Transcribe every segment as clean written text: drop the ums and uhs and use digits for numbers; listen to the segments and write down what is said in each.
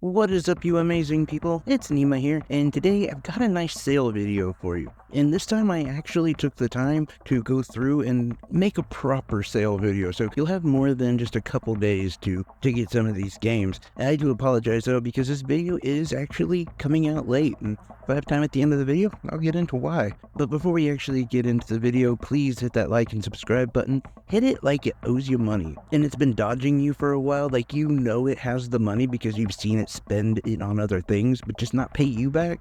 What is up, you amazing people? It's Nima here, and today I've got a nice sale video for you. And this time I actually took the time to go through and make a proper sale video, so you'll have more than just a couple days to get some of these games. I do apologize though, because this video is actually coming out late, and if I have time at the end of the video, I'll get into why. But before we actually get into the video, please hit that like and subscribe button. Hit it like it owes you money, and it's been dodging you for a while, like you know it has the money because you've seen it spend it on other things, but just not pay you back.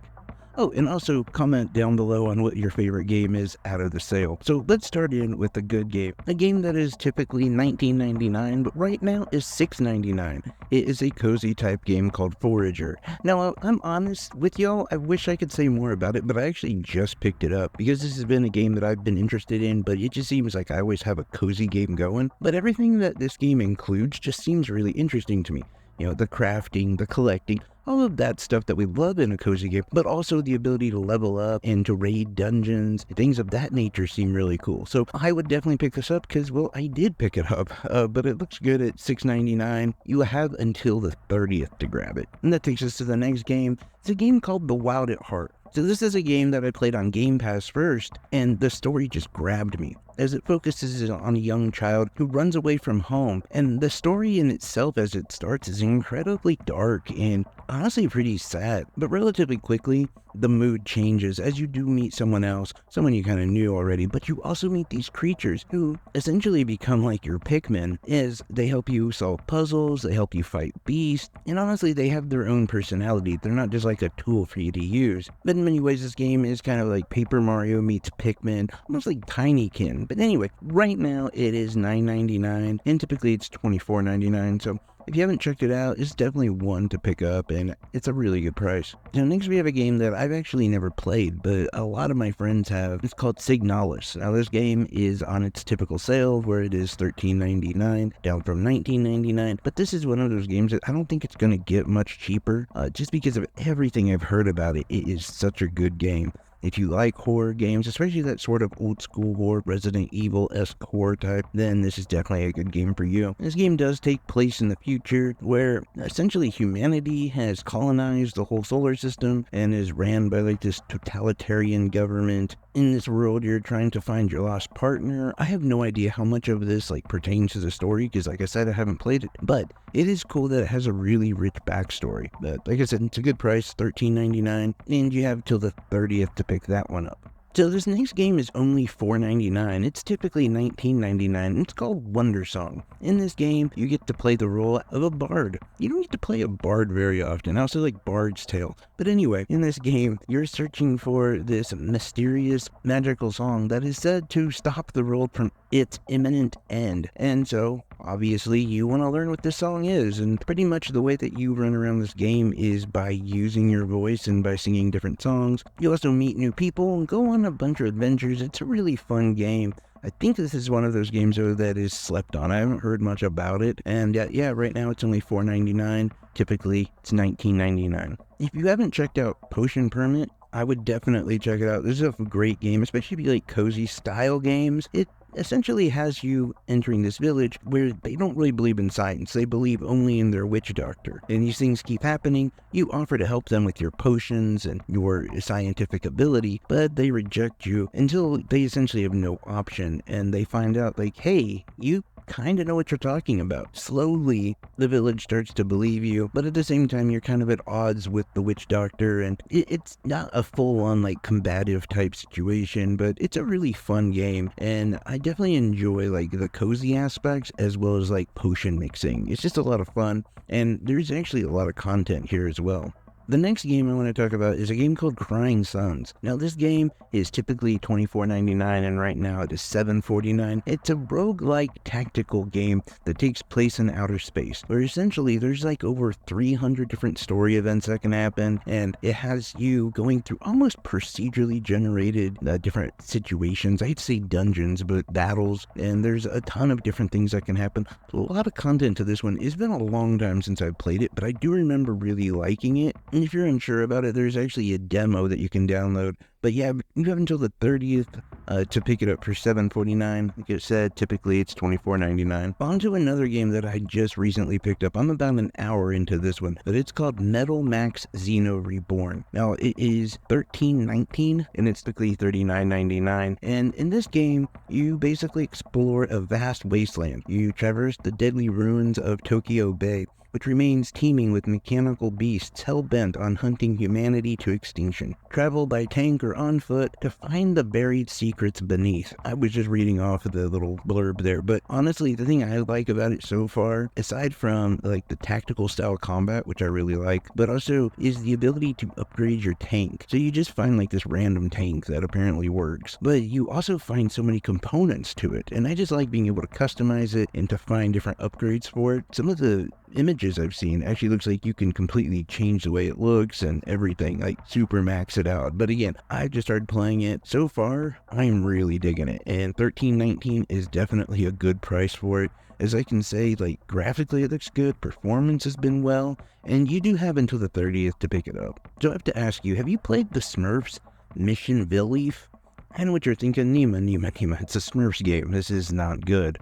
Oh, and also comment down below on what your favorite game is out of the sale. So let's start in with a good game. A game that is typically $19.99, but right now is $6.99. It is a cozy type game called Forager. Now, I'm honest with y'all, I wish I could say more about it, but I actually just picked it up because this has been a game that I've been interested in, but it just seems like I always have a cozy game going. But everything that this game includes just seems really interesting to me. You know, the crafting, the collecting, all of that stuff that we love in a cozy game, but also the ability to level up and to raid dungeons, things of that nature seem really cool. So I would definitely pick this up because, well, I did pick it up, but it looks good at $6.99. You have until the 30th to grab it. And that takes us to the next game. It's a game called The Wild at Heart. So this is a game that I played on Game Pass first, and the story just grabbed me, as it focuses on a young child who runs away from home. And the story in itself as it starts is incredibly dark and honestly pretty sad. But relatively quickly, the mood changes as you do meet someone else, someone you kind of knew already, but you also meet these creatures who essentially become like your Pikmin, as they help you solve puzzles, they help you fight beasts, and honestly they have their own personality. They're not just like a tool for you to use. But in many ways this game is kind of like Paper Mario meets Pikmin, almost like Tinykin. But anyway, right now it is $9.99, and typically it's $24.99, so if you haven't checked it out, it's definitely one to pick up, and it's a really good price. Now next we have a game that I've actually never played, but a lot of my friends have. It's called Signalis. Now this game is on its typical sale, where it is $13.99, down from $19.99, but this is one of those games that I don't think it's going to get much cheaper, just because of everything I've heard about it. It is such a good game. If you like horror games, especially that sort of old school horror, Resident Evil-esque horror type, then this is definitely a good game for you. This game does take place in the future, where essentially humanity has colonized the whole solar system and is ran by like this totalitarian government. In this world, you're trying to find your lost partner. I have no idea how much of this like pertains to the story, because like I said, I haven't played it, but it is cool that it has a really rich backstory. But like I said, it's a good price, $13.99, and you have till the 30th to pick that one up. So this next game is only $4.99. It's typically $19.99. It's called Wonder Song. In this game, you get to play the role of a bard. You don't get to play a bard very often. I also like Bard's Tale. But anyway, in this game, you're searching for this mysterious magical song that is said to stop the world from its imminent end. And so, obviously, you want to learn what this song is, and pretty much the way that you run around this game is by using your voice and by singing different songs. You also meet new people and go on a bunch of adventures. It's a really fun game. I think this is one of those games though that is slept on. I haven't heard much about it, and yeah, right now it's only $4.99. Typically, it's $19.99. If you haven't checked out Potion Permit, I would definitely check it out. This is a great game, especially if you like cozy style games. It essentially has you entering this village where they don't really believe in science. They believe only in their witch doctor. And these things keep happening. You offer to help them with your potions and your scientific ability, but they reject you until they essentially have no option. And they find out like, hey, you kind of know what you're talking about. Slowly, the village starts to believe you, but at the same time, you're kind of at odds with the witch doctor, and it's not a full-on, like, combative type situation, but it's a really fun game, and I definitely enjoy, like, the cozy aspects, as well as, like, potion mixing. It's just a lot of fun, and there's actually a lot of content here as well. The next game I want to talk about is a game called Crying Suns. Now this game is typically $24.99, and right now it is $7.49. It's a roguelike tactical game that takes place in outer space, where essentially there's like over 300 different story events that can happen, and it has you going through almost procedurally generated different situations. I'd say dungeons, but battles, and there's a ton of different things that can happen. A lot of content to this one. It's been a long time since I've played it, but I do remember really liking it. And if you're unsure about it, there's actually a demo that you can download. But yeah, you have until the 30th to pick it up for $7.49. Like I said, typically it's $24.99. On to another game that I just recently picked up. I'm about an hour into this one, but it's called Metal Max Xeno Reborn. Now, it is $13.19, and it's typically $39.99. And in this game, you basically explore a vast wasteland. You traverse the deadly ruins of Tokyo Bay, which remains teeming with mechanical beasts hell-bent on hunting humanity to extinction. Travel by tank or on foot to find the buried secrets beneath. I was just reading off of the little blurb there, but honestly, the thing I like about it so far, aside from like the tactical style combat, which I really like, but also is the ability to upgrade your tank. So you just find like this random tank that apparently works, but you also find so many components to it, and I just like being able to customize it and to find different upgrades for it. Some of the images I've seen actually looks like you can completely change the way it looks and everything, like super max it out. But again, I just started playing it. So far, I'm really digging it, and $13.19 is definitely a good price for it. As I can say, like graphically it looks good, performance has been well, and you do have until the 30th to pick it up. So I have to ask you, have you played the Smurfs Mission Belief? I know what you're thinking, Nima, it's a Smurfs game, this is not good.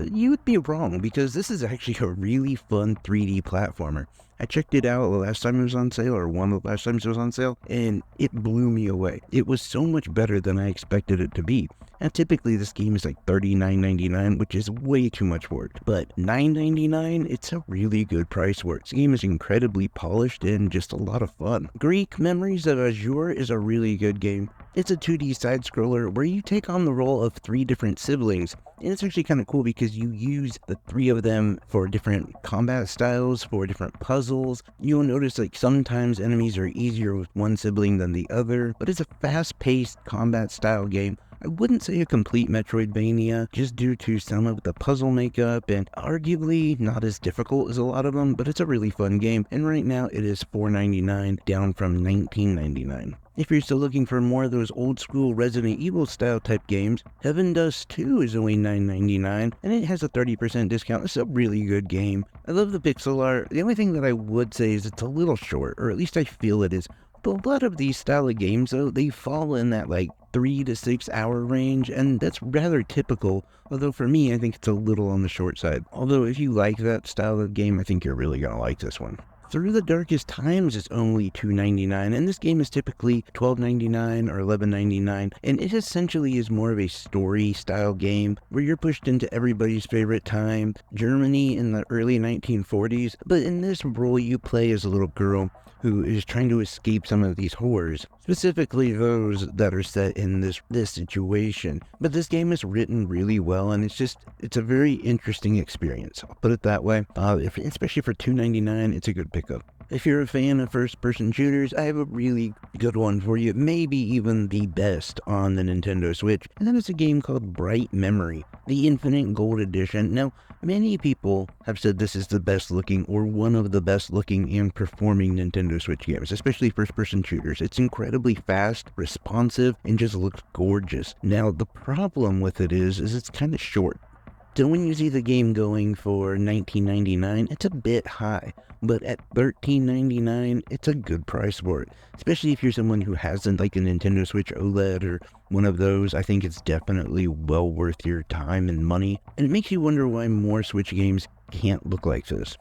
You would be wrong, because this is actually a really fun 3D platformer. I checked it out the last time it was on sale, or one of the last times it was on sale, and it blew me away. It was so much better than I expected it to be. And typically this game is like $39.99, which is way too much for it. But $9.99, it's a really good price for it. This game is incredibly polished and just a lot of fun. Greek Memories of Azure is a really good game. It's a 2D side-scroller where you take on the role of 3 different siblings. And it's actually kind of cool because you use the 3 of them for different combat styles, for different puzzles. You'll notice like sometimes enemies are easier with one sibling than the other, but it's a fast-paced combat style game. I wouldn't say a complete Metroidvania, just due to some of the puzzle makeup and arguably not as difficult as a lot of them, but it's a really fun game, and right now it is $4.99, down from $19.99. If you're still looking for more of those old school Resident Evil style type games, Heaven Dust 2 is only $9.99, and it has a 30% discount. It's a really good game. I love the pixel art. The only thing that I would say is it's a little short, or at least I feel it is. But a lot of these style of games, though, they fall in that like 3 to 6 hour range, and that's rather typical, although for me I think it's a little on the short side. Although if you like that style of game, I think you're really gonna like this one. Through the Darkest Times is only $2.99, and this game is typically $12.99 or $11.99, and it essentially is more of a story-style game where you're pushed into everybody's favorite time, Germany in the early 1940s, but in this role you play as a little girl who is trying to escape some of these horrors, specifically those that are set in this situation. But this game is written really well, and it's a very interesting experience. I'll put it that way. Especially for $2.99, it's a good pickup. If you're a fan of first-person shooters, I have a really good one for you, maybe even the best on the Nintendo Switch, and that is a game called Bright Memory, the Infinite Gold Edition. Now, many people have said this is the best looking or one of the best looking and performing Nintendo Switch games, especially first-person shooters. It's incredibly fast, responsive, and just looks gorgeous. Now, the problem with it is it's kind of short. So when you see the game going for $19.99, it's a bit high, but at $13.99, it's a good price for it. Especially if you're someone who hasn't like a Nintendo Switch OLED or one of those, I think it's definitely well worth your time and money. And it makes you wonder why more Switch games can't look like this.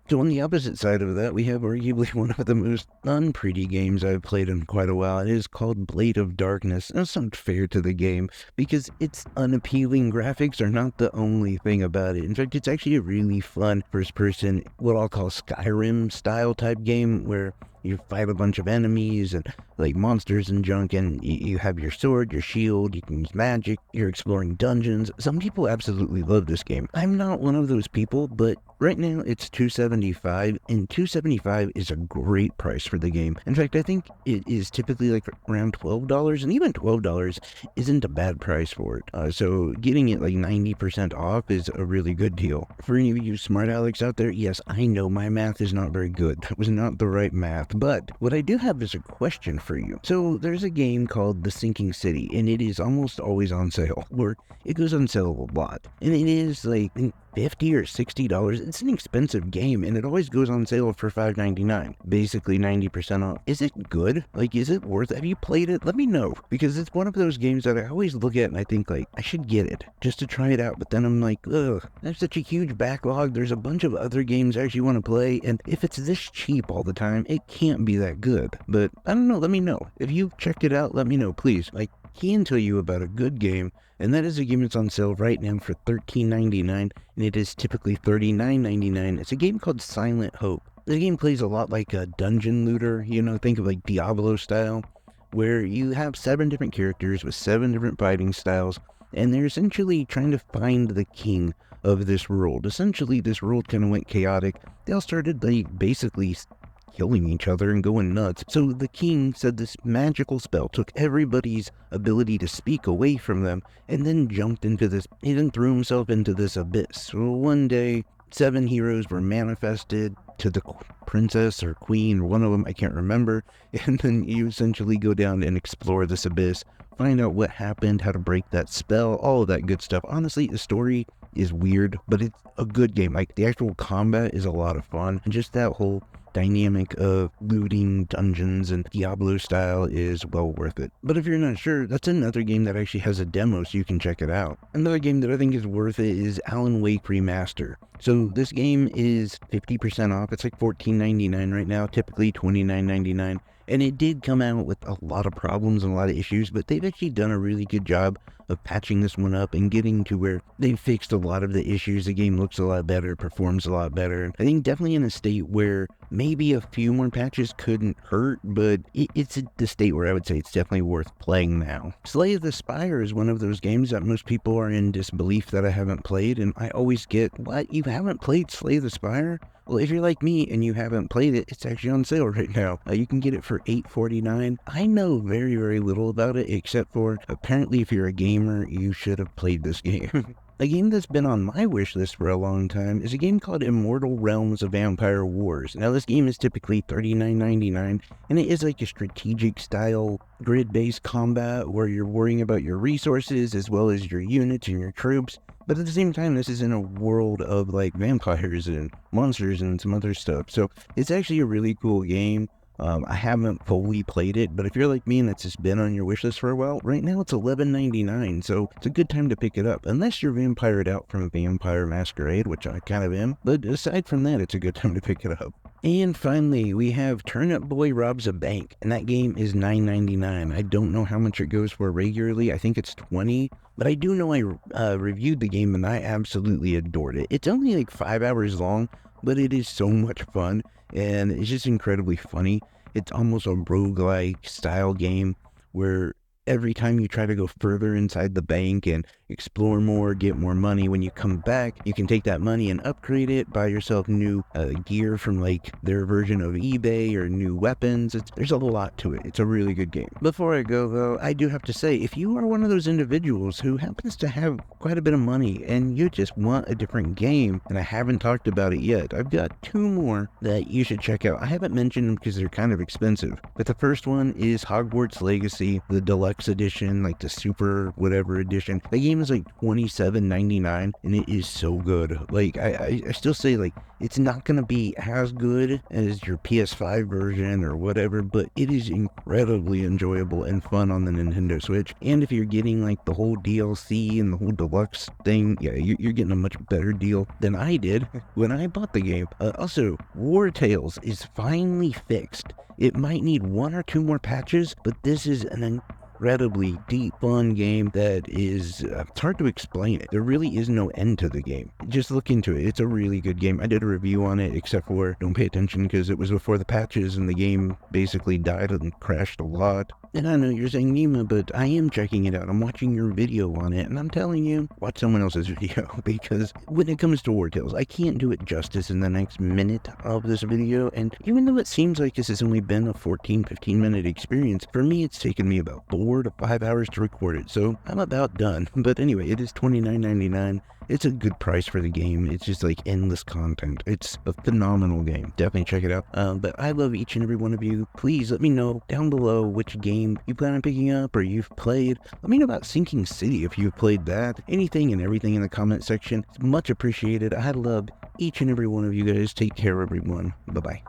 So on the opposite side of that, we have arguably one of the most unpretty games I've played in quite a while. It is called Blade of Darkness. That's not fair to the game, because its unappealing graphics are not the only thing about it. In fact, it's actually a really fun first-person, what I'll call Skyrim-style type game, where you fight a bunch of enemies and like monsters and junk, and you have your sword, your shield, you can use magic, you're exploring dungeons. Some people absolutely love this game. I'm not one of those people, but right now it's $2.75, and $2.75 is a great price for the game. In fact, I think it is typically like around $12, and even $12 isn't a bad price for it. So getting it like 90% off is a really good deal. For any of you smart Alex out there, yes, I know my math is not very good. That was not the right math. But what I do have is a question for you. So there's a game called The Sinking City, and it is almost always on sale, or it goes on sale a lot. And it is like $50 or $60. It's an expensive game, and it always goes on sale for $5.99, basically 90% off. Is it good? Like, is it worth it? Have you played it? Let me know, because it's one of those games that I always look at and I think, like, I should get it just to try it out, but then I'm like, ugh, there's such a huge backlog. There's a bunch of other games I actually want to play, and if it's this cheap all the time, it can't be that good. But I don't know, let me know. If you've checked it out, let me know, please. I can tell you about a good game, and that is a game that's on sale right now for $13.99, and it is typically $39.99. It's a game called Silent Hope. The game plays a lot like a dungeon looter, think of like Diablo style, where you have 7 different characters with 7 different fighting styles, and they're essentially trying to find the king of this world. Essentially, this world kind of went chaotic. They all started, basically killing each other and going nuts. So the king said this magical spell took everybody's ability to speak away from them, and then he then threw himself into this abyss. So one day, 7 heroes were manifested to the princess or queen, or one of them, I can't remember, and then you essentially go down and explore this abyss, find out what happened, how to break that spell, all of that good stuff. Honestly, the story is weird, but it's a good game. Like, the actual combat is a lot of fun, and just that whole dynamic of looting dungeons and Diablo style is well worth it. But if you're not sure, that's another game that actually has a demo, so you can check it out. Another game that I think is worth it is Alan Wake Remaster. So this game is 50% off. It's like $14.99 right now, typically $29.99. And it did come out with a lot of problems and a lot of issues, but they've actually done a really good job of patching this one up and getting to where they've fixed a lot of the issues. The game looks a lot better, performs a lot better. And I think definitely in a state where maybe a few more patches couldn't hurt, but it's at the state where I would say it's definitely worth playing now. Slay the Spire is one of those games that most people are in disbelief that I haven't played, and I always get, what, you haven't played Slay the Spire? Well, if you're like me and you haven't played it, it's actually on sale right now. You can get it for $8.49. I know very, very little about it, except for apparently if you're a gamer, you should have played this game. A game that's been on my wish list for a long time is a game called Immortal Realms of Vampire Wars. Now, this game is typically $39.99, and it is like a strategic style grid-based combat where you're worrying about your resources as well as your units and your troops. But at the same time, this is in a world of like vampires and monsters and some other stuff. So it's actually a really cool game. I haven't fully played it, but if you're like me and it's just been on your wishlist for a while, right now it's $11.99, so it's a good time to pick it up, unless you're vampired out from Vampire Masquerade, which I kind of am, but aside from that, it's a good time to pick it up. And finally, we have Turnup Boy Robs a Bank, and that game is $9.99. I don't know how much it goes for regularly. I think it's $20, but I do know I reviewed the game and I absolutely adored it. It's only like 5 hours long, but it is so much fun, and it's just incredibly funny. It's almost a roguelike style game where every time you try to go further inside the bank and explore more, get more money, when you come back, you can take that money and upgrade it, buy yourself new gear from like their version of eBay or new weapons. There's a lot to it. It's a really good game. Before I go though, I do have to say, if you are one of those individuals who happens to have quite a bit of money and you just want a different game, and I haven't talked about it yet, I've got 2 more that you should check out. I haven't mentioned them because they're kind of expensive, but the first one is Hogwarts Legacy, the deluxe edition, like the super whatever edition. The game is like $27.99, and it is so good. Like I still say, like, it's not gonna be as good as your PS5 version or whatever, but it is incredibly enjoyable and fun on the Nintendo Switch. And if you're getting like the whole DLC and the whole deluxe thing, yeah, you're getting a much better deal than I did when I bought the game. Also, War Tales is finally fixed. It might need 1 or 2 more patches, but this is an incredibly deep, fun game that is, it's hard to explain it. There really is no end to the game. Just look into it. It's a really good game. I did a review on it, except for don't pay attention because it was before the patches and the game basically died and crashed a lot. And I know you're saying, Nima, but I am checking it out. I'm watching your video on it, and I'm telling you, watch someone else's video, because when it comes to War Tales, I can't do it justice in the next minute of this video, and even though it seems like this has only been a 14-15 minute experience, for me it's taken me about 4 to 5 hours to record it, so I'm about done. But anyway, it is $29.99, it's a good price for the game. It's just like endless content. It's a phenomenal game. Definitely check it out. But I love each and every one of you. Please let me know down below which game you plan on picking up or you've played. Let me know about Sinking City if you've played that. Anything and everything in the comment section. It's much appreciated. I love each and every one of you guys. Take care, everyone. Bye-bye.